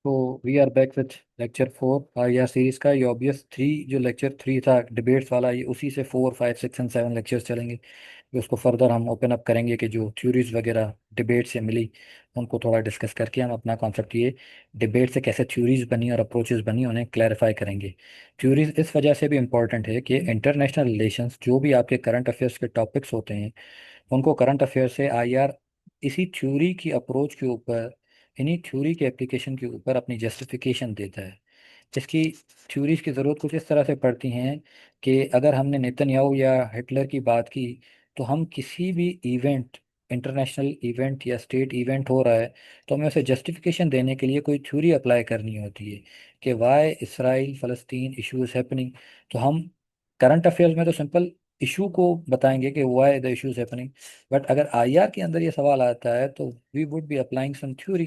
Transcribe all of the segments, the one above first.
तो we are back with lecture 4 R series का। ये ऑब्वियस 3 जो लेक्चर 3 था डिबेट्स वाला, ये उसी से 4 5 6 एंड 7 लेक्चर्स चलेंगे। फिर उसको फर्दर हम ओपन अप करेंगे कि जो थ्योरीज वगैरह डिबेट से मिली उनको थोड़ा डिस्कस करके हम अपना कॉन्सेप्ट, ये डिबेट से कैसे थ्योरीज बनी और अप्रोचेस बनी, उन्हें क्लैरिफाई करेंगे। थ्योरीज इस वजह से भी इम्पोर्टेंट है कि इंटरनेशनल रिलेशंस जो भी आपके करंट अफेयर्स के टॉपिक्स होते हैं, उनको करंट अफेयर से आईआर इसी थ्योरी की अप्रोच के ऊपर, इन्हीं थ्योरी के एप्लीकेशन के ऊपर अपनी जस्टिफिकेशन देता है। इसकी थ्योरीज की ज़रूरत कुछ इस तरह से पड़ती हैं कि अगर हमने नेतन्याहू या हिटलर की बात की, तो हम किसी भी इवेंट, इंटरनेशनल इवेंट या स्टेट इवेंट हो रहा है, तो हमें उसे जस्टिफिकेशन देने के लिए कोई थ्योरी अप्लाई करनी होती है कि वाई इसराइल फ़लस्तीन इशू इज़ हैपनिंग। तो हम करंट अफेयर्स में तो सिंपल इशू को बताएंगे कि why the issue is happening, but अगर आईआर के अंदर ये सवाल आता है तो we would be applying some theory.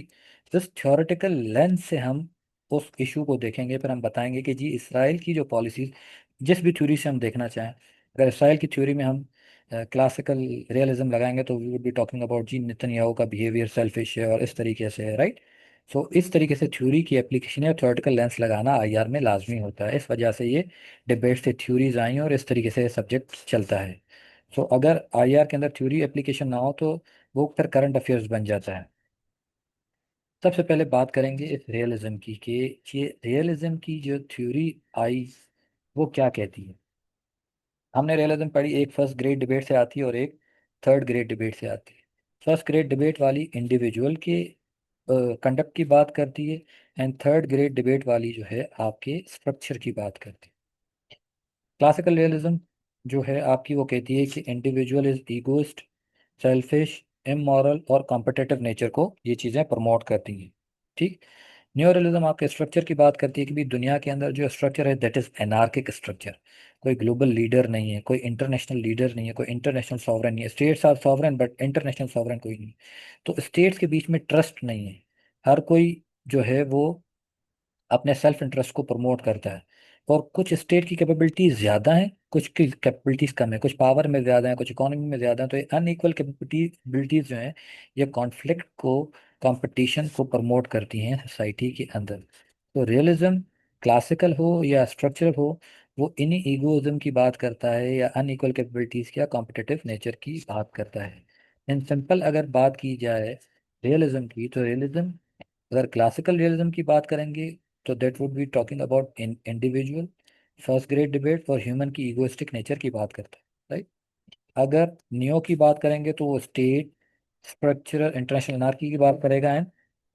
This theoretical lens से हम उस इशू को देखेंगे, फिर हम बताएंगे कि जी इसराइल की जो पॉलिसीज, जिस भी थ्योरी से हम देखना चाहें, अगर इसराइल की थ्योरी में हम क्लासिकल रियलिज्म लगाएंगे तो we would be talking about जी नेतन्याहू का बिहेवियर सेल्फिश है और इस तरीके से है, राइट। सो इस तरीके से थ्योरी की एप्लीकेशन या थ्योरेटिकल लेंस लगाना आईआर में लाजमी होता है। इस वजह से ये डिबेट से थ्योरीज आई और इस तरीके से सब्जेक्ट चलता है। सो अगर आईआर के अंदर थ्योरी एप्लीकेशन ना हो तो वो फिर करंट अफेयर्स बन जाता है। सबसे पहले बात करेंगे इस रियलिज्म की कि ये रियलिज्म की जो थ्योरी आई वो क्या कहती है। हमने रियलिज्म पढ़ी, एक फर्स्ट ग्रेड डिबेट से आती है और एक थर्ड ग्रेड डिबेट से आती है। फर्स्ट ग्रेड डिबेट वाली इंडिविजुअल के कंडक्ट की बात करती है, एंड थर्ड ग्रेड डिबेट वाली जो है आपके स्ट्रक्चर की बात करती है। क्लासिकल रियलिज्म जो है आपकी वो कहती है कि individual is egoist, selfish, immoral और कॉम्पिटिटिव नेचर को ये चीज़ें प्रमोट करती हैं। ठीक। न्यू रियलिज्म आपके स्ट्रक्चर की बात करती है कि भी दुनिया के अंदर जो स्ट्रक्चर है दैट इज एनार्किक स्ट्रक्चर। कोई ग्लोबल लीडर नहीं है, कोई इंटरनेशनल लीडर नहीं है, कोई इंटरनेशनल सॉवरेन नहीं है। States are sovereign but international sovereign कोई नहीं है। तो स्टेट्स के बीच में ट्रस्ट नहीं है। हर कोई जो है वो अपने सेल्फ इंटरेस्ट को प्रमोट करता है। और कुछ स्टेट की कैपेबिलिटीज ज़्यादा हैं, कुछ की कैपेबिलिटीज कम है, कुछ पावर में ज़्यादा है, कुछ इकोनॉमी में ज़्यादा है। तो ये अनइक्वल कैपेबिलिटीज जो हैं, ये कॉन्फ्लिक्ट को, कंपटीशन को प्रमोट करती हैं सोसाइटी के अंदर। तो रियलिज्म क्लासिकल हो या स्ट्रक्चरल हो, वो इन्हीं ईगोइज्म की बात करता है या अनइक्वल कैपेबिलिटीज या कॉम्पिटिटिव नेचर की बात करता है। इन सिंपल अगर बात की जाए रियलिज्म की, तो रियलिज्म, अगर क्लासिकल रियलिज्म की बात करेंगे तो that would be talking about individual first grade debate और ह्यूमन की इगोइस्टिक नेचर की बात करता है, राइट। अगर नियो की बात करेंगे तो वो स्टेट, स्ट्रक्चरल इंटरनेशनल अनार्की की बात करेगा, एंड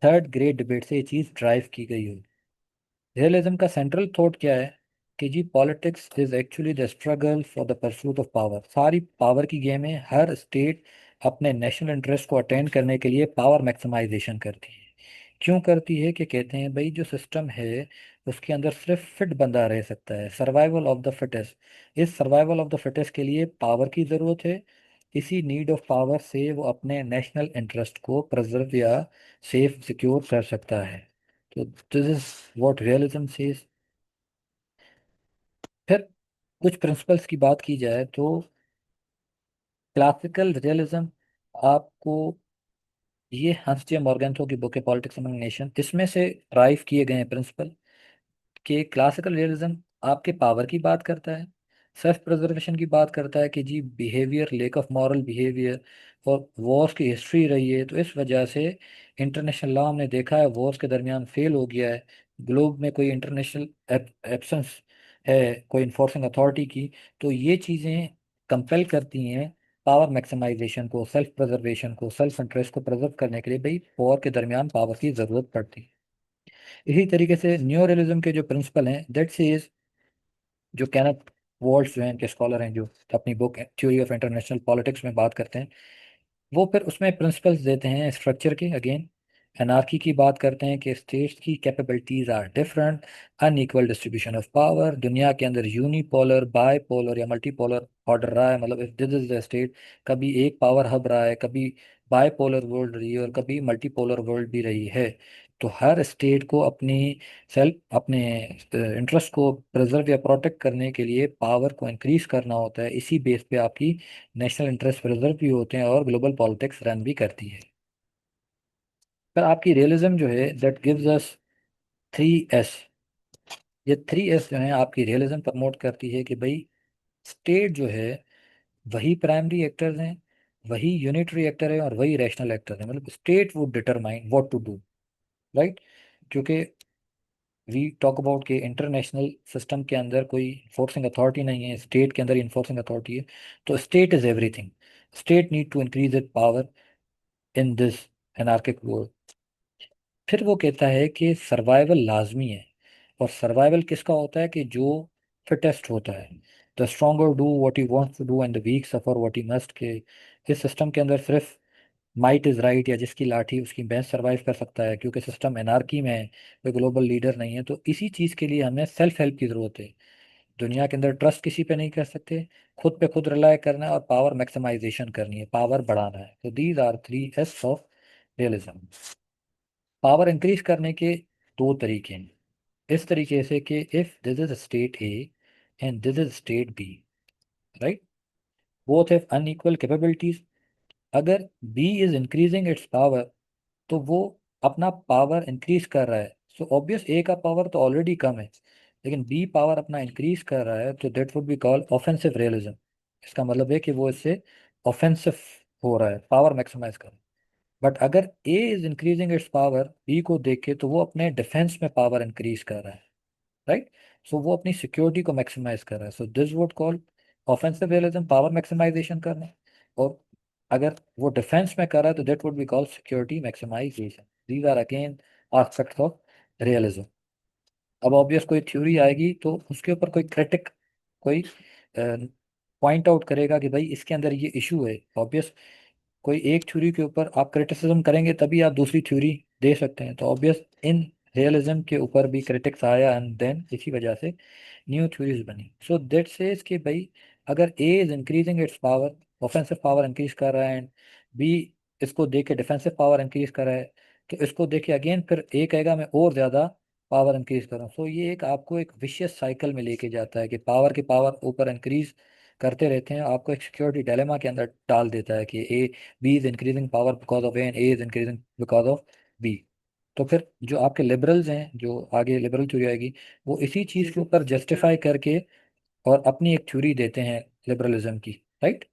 थर्ड ग्रेड डिबेट से ये चीज़ ड्राइव की गई है। रियलिज्म का सेंट्रल थॉट क्या है कि जी politics is actually the struggle for the pursuit of power. सारी पावर की गेम है। हर स्टेट अपने नेशनल इंटरेस्ट को अटेंड करने के लिए पावर मैक्सिमाइजेशन करती है। क्यों करती है कि कहते हैं भाई जो सिस्टम है उसके अंदर सिर्फ फिट बंदा रह सकता है, सर्वाइवल ऑफ द फिटेस्ट। इस सर्वाइवल ऑफ द फिटेस्ट के लिए पावर की ज़रूरत है। इसी नीड ऑफ पावर से वो अपने नेशनल इंटरेस्ट को प्रिजर्व या सेफ सिक्योर कर सकता है। तो this is what realism says. फिर कुछ प्रिंसिपल्स की बात की जाए तो क्लासिकल रियलिज्म आपको, ये हंस जे मॉर्गेंथो की बुक है पॉलिटिक्स अमंग नेशन, इसमें से ड्राइव किए गए हैं प्रिंसिपल कि क्लासिकल रियलिज्म आपके पावर की बात करता है, सेल्फ प्रिजर्वेशन की बात करता है कि जी behaviour, lack of moral behaviour, और वॉर्स की हिस्ट्री रही है तो इस वजह से इंटरनेशनल लॉ हमने देखा है वॉर्स के दरमियान फेल हो गया है। ग्लोब में कोई इंटरनेशनल एब्सेंस है, कोई इन्फोर्सिंग अथॉरिटी की। तो ये चीज़ें कंपेल करती हैं पावर मैक्सिमाइजेशन को, सेल्फ प्रिजर्वेशन को, सेल्फ इंटरेस्ट को प्रिजर्व करने के लिए भाई वॉर के दरमियान पावर की ज़रूरत पड़ती है। इसी तरीके से न्यू रियलिज्म के जो प्रिंसिपल हैं दैट सेज, जो कैनथ वॉल्ट्स जो हैं, इनके स्कॉलर हैं, जो अपनी book theory of international politics में बात करते हैं, वो फिर उसमें प्रिंसिपल्स देते हैं स्ट्रक्चर के। अगेन एनार्की की बात करते हैं कि स्टेट्स की capabilities are different, unequal distribution of power, दुनिया के अंदर यूनिपोलर, बाईपोलर या मल्टीपोलर ऑर्डर रहा है। मतलब if this is the state, कभी एक पावर हब रहा है, कभी बाईपोलर वर्ल्ड रही है और कभी मल्टीपोलर वर्ल्ड भी रही है। तो हर स्टेट को अपनी सेल्फ, अपने इंटरेस्ट को प्रिजर्व या प्रोटेक्ट करने के लिए पावर को इंक्रीज करना होता है। इसी बेस पे आपकी नेशनल इंटरेस्ट प्रिजर्व भी होते हैं और ग्लोबल पॉलिटिक्स रन भी करती है। पर आपकी रियलिज्म जो है दैट गिव्स अस 3S, ये 3S जो है आपकी रियलिज्म प्रमोट करती है कि भाई स्टेट जो है वही प्राइमरी एक्टर्स हैं, वही यूनिटरी एक्टर है और वही रैशनल एक्टर है, मतलब state would determine what to do, right. क्योंकि वी टॉक अबाउट के इंटरनेशनल सिस्टम के अंदर कोई इन्फोर्सिंग अथॉरिटी नहीं है, स्टेट के अंदर इन्फोर्सिंग अथॉरिटी है। तो state is everything, state need to increase it power in this anarchic world. फिर वो कहता है कि सर्वाइवल लाजमी है, और सर्वाइवल किसका होता है कि जो फिटेस्ट होता है। The stronger do what he wants to do and the weak suffer what he must, के इस सिस्टम के अंदर सिर्फ माइट इज़ राइट, या जिसकी लाठी उसकी भैंस सर्वाइव कर सकता है, क्योंकि सिस्टम एनार्की में है, कोई ग्लोबल लीडर नहीं है। तो इसी चीज़ के लिए हमें सेल्फ हेल्प की ज़रूरत है। दुनिया के अंदर ट्रस्ट किसी पे नहीं कर सकते, खुद पे खुद रिलाय करना है और पावर मैक्सिमाइजेशन करनी है, पावर बढ़ाना है। तो these are 3 S of realism. Power increase करने के दो तरीके हैं, इस तरीके से कि if this is state A and this is state B, right, both have unequal capabilities. अगर B is increasing its power, तो वो अपना पावर इंक्रीज कर रहा है। सो ऑब्वियस ए का पावर तो ऑलरेडी कम है, लेकिन बी पावर अपना इंक्रीज कर रहा है, तो that would be called offensive realism. इसका मतलब है कि वो इससे ऑफेंसिव हो रहा है, पावर मैक्सिमाइज कर रहा है। बट अगर A is increasing its power B को देख के, तो वो अपने डिफेंस में पावर इंक्रीज कर रहा है, राइट। सो वो अपनी सिक्योरिटी को मैक्सिमाइज कर रहा है। So this would call offensive realism, power maximisation करना। और अगर वो डिफेंस में कर रहा है, तो that would be called security maximisation. These are again aspects of realism. अब ऑब्वियस कोई थ्योरी आएगी तो उसके ऊपर कोई क्रिटिक, कोई पॉइंट आउट करेगा कि भाई इसके अंदर ये इशू है। ऑब्वियस कोई एक थ्योरी के ऊपर आप क्रिटिसिज्म करेंगे तभी आप दूसरी थ्योरी दे सकते हैं। तो ऑब्वियस इन रियलिज्म के ऊपर भी क्रिटिक्स आया, एंड देन इसी वजह से न्यू थ्योरीज बनी। सो दैट सेज कि भाई अगर A is increasing its power, offensive power increase कर रहा है, एंड बी इसको देख के डिफेंसिव पावर इंक्रीज कर रहा है, तो इसको देख के अगेन फिर ए कहेगा मैं और ज़्यादा पावर इंक्रीज कर रहा हूँ। सो ये एक आपको एक विशियस साइकिल में लेके जाता है कि पावर के पावर ऊपर इंक्रीज करते रहते हैं, आपको एक सिक्योरिटी डायलेमा के अंदर डाल देता है कि A B is increasing power because of A and A is increasing because of B. तो फिर जो आपके लिबरल्स हैं, जो आगे लिबरल थ्योरी आएगी, वो इसी चीज़ के ऊपर जस्टिफाई करके और अपनी एक थ्योरी देते हैं लिबरलिज्म की, राइट।